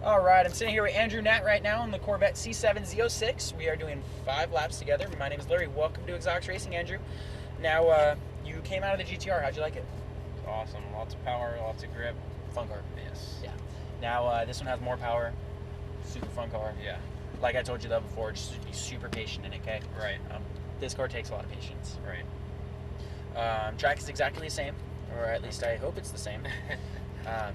All right, I'm sitting here with Andrew Nat right now on the Corvette C7 Z06. We are doing 5 laps together. My name is Larry. Welcome to Exotics Racing, Andrew. Now, you came out of the GTR. How'd you like it? It's awesome. Lots of power, lots of grip. Fun car. Yes. Yeah. Now, this one has more power. Super fun car. Yeah. Like I told you though before, just be super patient in it, okay? Right. This car takes a lot of patience. Right. Track is exactly the same, or at least I hope it's the same.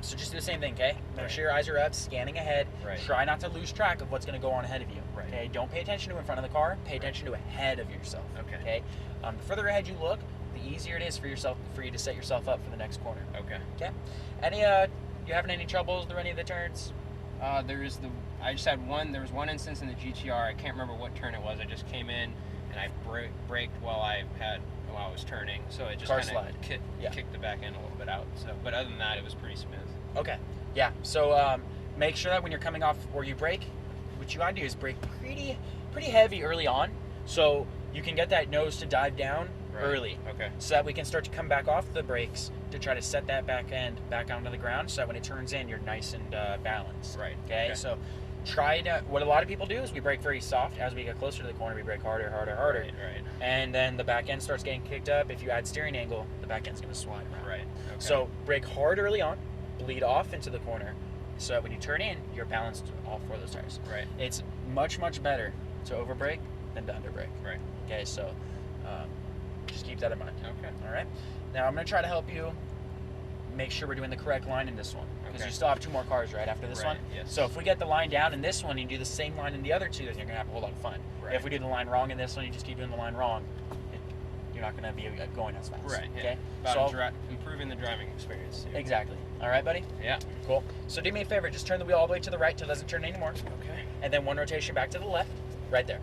So just do the same thing, okay? Make sure your eyes are up, scanning ahead. Right. Try not to lose track of what's going to go on ahead of you. Right. Okay? Don't pay attention to in front of the car. Pay attention to ahead of yourself. Okay. Okay. The further ahead you look, the easier it is for you to set yourself up for the next corner. Okay. Okay. Any you having any troubles through any of the turns? I just had one. There was one instance in the GTR. I can't remember what turn it was. I just came in and I braked while I was turning, so it just Car kind slide. of kicked the back end a little bit out. So, but other than that, it was pretty smooth. Okay. Yeah. So make sure that when you're coming off or you brake, what you want to do is brake pretty heavy early on, so you can get that nose to dive down early. Okay. So that we can start to come back off the brakes to try to set that back end back onto the ground, so that when it turns in, you're nice and balanced. Right. Okay. So try to. What a lot of people do is we brake very soft. As we get closer to the corner, we brake harder. Right. And then the back end starts getting kicked up. If you add steering angle, the back end's going to slide around. Right. Okay. So brake hard early on, bleed off into the corner, so that when you turn in, you're balanced all 4 of those tires. Right. It's much better to over brake than to under brake. Right. Okay, so just keep that in mind. Okay. All right. Now I'm going to try to help you make sure we're doing the correct line in this one, because Okay. you still have 2 more cars right after this one. Yes. So if we get the line down in this one and you do the same line in the other 2, then you're going to have a whole lot of fun. Right. If we do the line wrong in this one, you just keep doing the line wrong, you're not going to be going as fast. Right. Yeah. Okay. About So improving the driving experience. Too. exactly. All right, buddy. Yeah. Cool. So do me a favor, just turn the wheel all the way to the right till it doesn't turn anymore. Okay. And then 1 rotation back to the left, right there.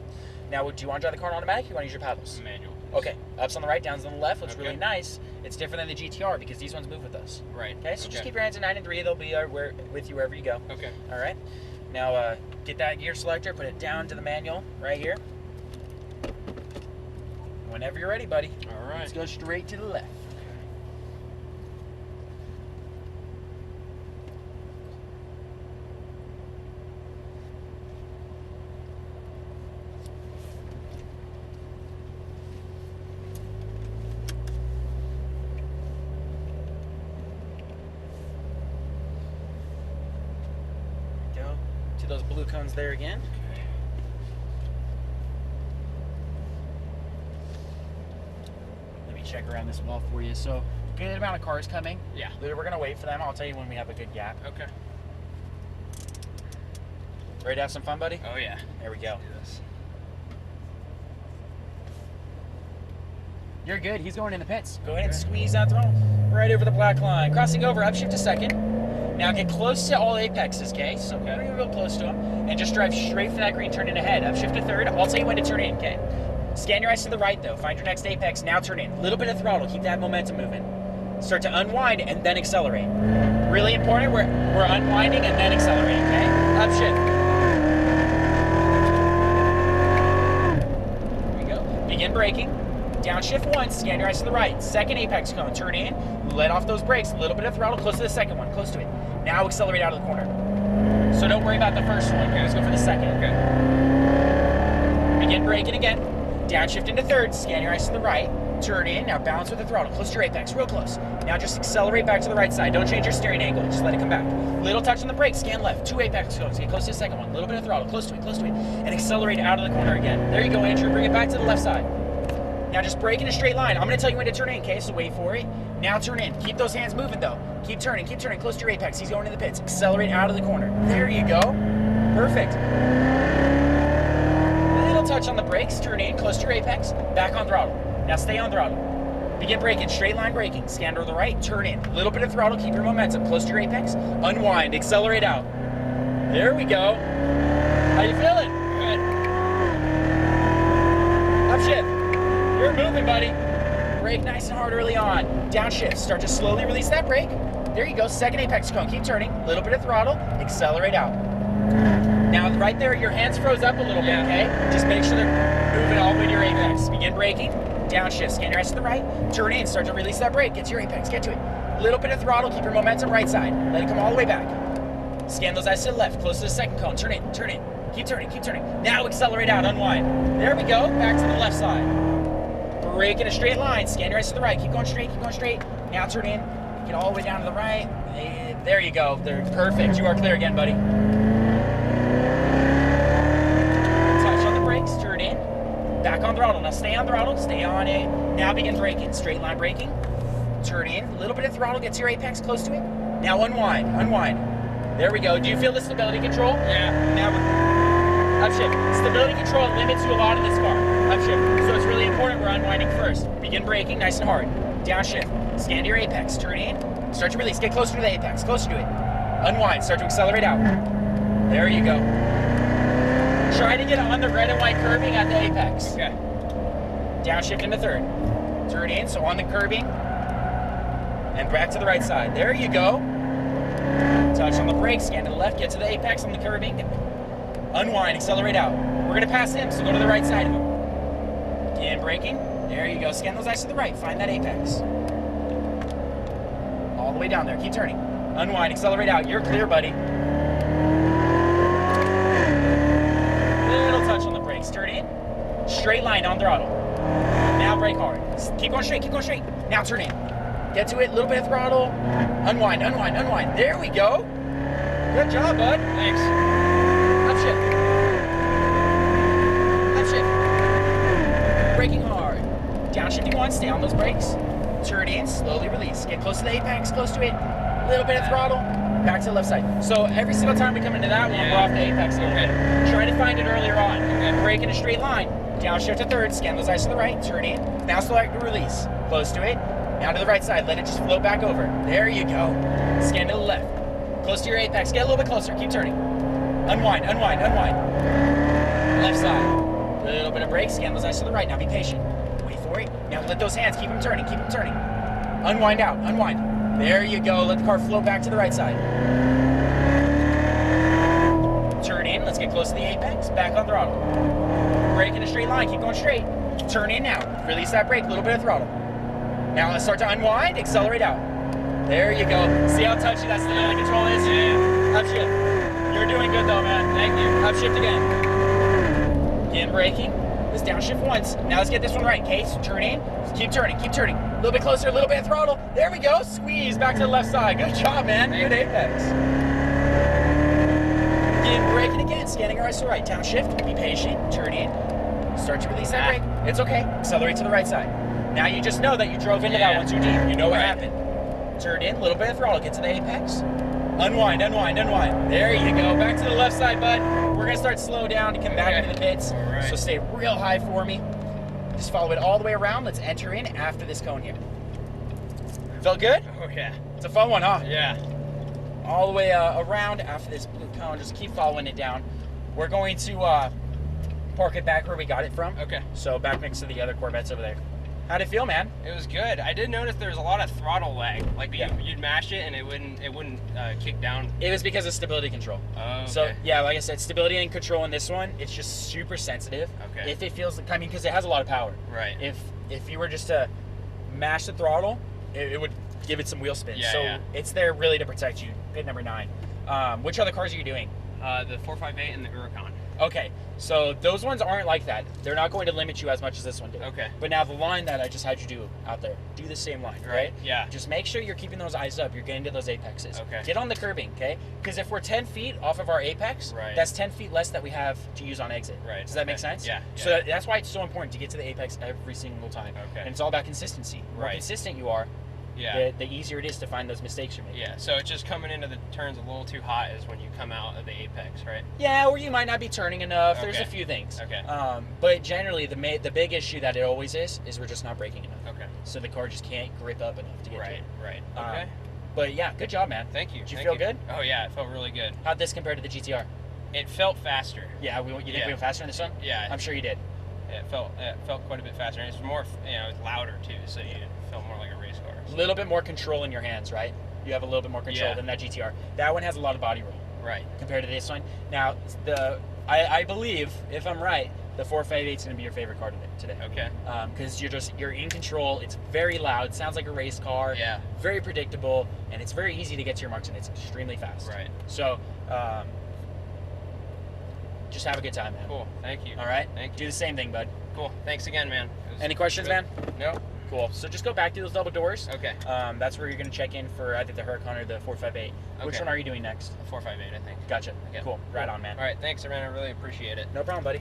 Now, do you want to drive the car in automatic or you want to use your paddles? Manual. Okay. Ups on the right, downs on the left. What's Okay. really nice, it's different than the GTR because these ones move with us. Right. Okay, so just keep your hands in 9 and 3. They'll be with you wherever you go. Okay. All right. Now, get that gear selector, put it down to the manual right here. Whenever you're ready, buddy. All right. Let's go straight to the left. Go to those blue cones there again. Okay. Let me check around this wall for you. So, good amount of cars coming. Yeah. We're going to wait for them. I'll tell you when we have a good gap. Okay. Ready to have some fun, buddy? Oh yeah. There we go. Do this. You're good. He's going in the pits. Go ahead and squeeze that throttle right over the black line. Crossing over, upshift to second. Now get close to all apexes, okay? So real close to them. And just drive straight for that green turn in ahead. Upshift to third. I'll tell you when to turn in, okay? Scan your eyes to the right, though. Find your next apex. Now turn in. A little bit of throttle. Keep that momentum moving. Start to unwind and then accelerate. Really important. We're unwinding and then accelerating, okay? Upshift. There we go. Begin braking. Downshift once, scan your eyes to the right. Second apex cone, turn in, let off those brakes, a little bit of throttle, close to the second one, close to it. Now accelerate out of the corner. So don't worry about the first one, okay? Let's go for the second. Okay. Begin braking again. Downshift into third, scan your eyes to the right, turn in, now balance with the throttle, close to your apex, real close. Now just accelerate back to the right side. Don't change your steering angle, just let it come back. Little touch on the brakes, scan left, 2 apex cones, get close to the second one, a little bit of throttle, close to it, and accelerate out of the corner again. There you go, Andrew, bring it back to the left side. Now just brake in a straight line. I'm going to tell you when to turn in, okay? So wait for it. Now turn in. Keep those hands moving, though. Keep turning, close to your apex. He's going to the pits. Accelerate out of the corner. There you go. Perfect. Little touch on the brakes. Turn in, close to your apex. Back on throttle. Now stay on throttle. Begin braking, straight line braking. Scan to the right, turn in. Little bit of throttle, keep your momentum. Close to your apex. Unwind, accelerate out. There we go. How you feeling? Good. Upshift. You're moving, buddy. Brake nice and hard early on. Downshift. Start to slowly release that brake. There you go. Second apex cone. Keep turning. Little bit of throttle. Accelerate out. Now, right there, your hands froze up a little bit, okay? Just make sure they're moving all the way to your apex. Begin braking. Downshift. Scan your eyes to the right. Turn in. Start to release that brake. Get to your apex. Get to it. Little bit of throttle. Keep your momentum right side. Let it come all the way back. Scan those eyes to the left, close to the second cone. Turn in, turn in. Keep turning, keep turning. Now accelerate out, unwind. There we go, back to the left side. Brake in a straight line, scan your eyes to the right. Keep going straight, keep going straight. Now turn in, get all the way down to the right. There you go, they're perfect. You are clear again, buddy. Touch on the brakes, turn in. Back on throttle, now stay on throttle, stay on it. Now begin braking, straight line braking. Turn in, a little bit of throttle, get to your apex, close to it. Now unwind, unwind. There we go. Do you feel the stability control? Yeah. Now upshift. Stability control limits you a lot in this car. Upshift. So it's really important we're unwinding first. Begin braking nice and hard. Downshift. Scan to your apex. Turn in. Start to release. Get closer to the apex. Closer to it. Unwind. Start to accelerate out. There you go. Try to get on the red and white curbing at the apex. Okay. Downshift into third. Turn in. So on the curbing. And back to the right side. There you go. Touch on the brakes, scan to the left, get to the apex on the curbing. Unwind, accelerate out. We're gonna pass him, so go to the right side of him. Again, braking. There you go. Scan those eyes to the right, find that apex. All the way down there, keep turning. Unwind, accelerate out. You're clear, buddy. Little touch on the brakes, turn in. Straight line on throttle. Now brake hard. Keep going straight, keep going straight. Now turn in. Get to it, a little bit of throttle. Unwind, unwind, unwind. There we go. Good job, bud. Thanks. Upshift. Upshift. Braking hard. Downshifting one, stay on those brakes. Turn in, slowly release. Get close to the apex, close to it. A little bit of throttle. Back to the left side. So every single time we come into that one, we're off the apex a little bit. Try to find it earlier on. And brake in a straight line. Downshift to third, scan those eyes to the right, turn in. Now select the release. Close to it. Now to the right side, let it just float back over. There you go. Scan to the left. Close to your apex, get a little bit closer, keep turning. Unwind, unwind, unwind. Left side. A little bit of brake, scan those eyes to the right, now be patient. Wait for it. Now let those hands, keep them turning, keep them turning. Unwind out, unwind. There you go, let the car float back to the right side. Turn in, let's get close to the apex, back on throttle. Brake in a straight line, keep going straight. Turn in now, release that brake, a little bit of throttle. Now let's start to unwind, accelerate out. There you go. See how touchy that stability control is? Yeah. Upshift. You're doing good though, man. Thank you. Upshift again. Again, braking. Let's downshift once. Now let's get this one right. Case, turn in. Keep turning, keep turning. A little bit closer, a little bit of throttle. There we go. Squeeze back to the left side. Good job, man. Good apex. Again, braking again. Scanning our eyes to the right. Downshift. Be patient. Turn in. Start to release that brake. It's okay. Accelerate to the right side. Now you just know that you drove into that one too deep. You know what happened. Turn in, a little bit of throttle, get to the apex. Unwind, unwind, unwind. There you go. Back to the left side, bud. We're gonna start slow down to come back into the pits. Right. So stay real high for me. Just follow it all the way around. Let's enter in after this cone here. Felt good? Oh yeah. It's a fun one, huh? Yeah. All the way around after this blue cone. Just keep following it down. We're going to park it back where we got it from. Okay. So back next to the other Corvettes over there. How'd it feel, man? It was good. I did notice there was a lot of throttle lag. Like you'd mash it and it wouldn't kick down. It was because of stability control. Oh, okay. So yeah, like I said, stability and control in this one, it's just super sensitive. Okay. If it feels, I mean, because it has a lot of power. Right. If you were just to mash the throttle, it would give it some wheel spin. Yeah, so yeah. it's there really to protect you. Pit number 9. Which other cars are you doing? The 458 and the Huracan. Okay, so those ones aren't like that. They're not going to limit you as much as this one did. Okay. But now the line that I just had you do out there, do the same line, right? Yeah. Just make sure you're keeping those eyes up. You're getting to those apexes. Okay. Get on the curbing, okay? Because if we're 10 feet off of our apex, Right. that's 10 feet less that we have to use on exit. Right. Does that make sense? Yeah. So that's why it's so important to get to the apex every single time. Okay. And it's all about consistency. The more Right. consistent you are, Yeah. the easier it is to find those mistakes you're making. Yeah, so it's just coming into the turns a little too hot is when you come out of the apex, right? Yeah, or you might not be turning enough. There's Okay. a few things. Okay. But generally, the big issue that it always is we're just not braking enough. Okay. So the car just can't grip up enough to get to Right, it. right. Um, Okay. But yeah, good job, man. Thank you. Did you Thank feel good? Oh yeah, it felt really good. How'd this compare to the GTR? It felt faster. Yeah, you think we went faster in this one? Yeah. I'm sure you did. It felt quite a bit faster. And it's more, it's louder too, so you felt more like a race car. A little bit more control in your hands, right? You have a little bit more control Yeah. than that GTR. That one has a lot of body roll Right. compared to this one. Now, I believe, if I'm right, the 458 is going to be your favorite car today. Okay. Because you're in control. It's very loud. It sounds like a race car. Yeah. Very predictable, and it's very easy to get to your marks, and it's extremely fast. Right. So Just have a good time, man. Cool. Thank you. All right? Thank you. Do the same thing, bud. Cool. Thanks again, man. Any questions, man? No. Cool. So just go back to those double doors. Okay. That's where you're going to check in for either the Huracan or the 458. Which Okay. one are you doing next? 458, I think. Gotcha. Okay. Cool. Right on, man. All right. Thanks, man. I really appreciate it. No problem, buddy.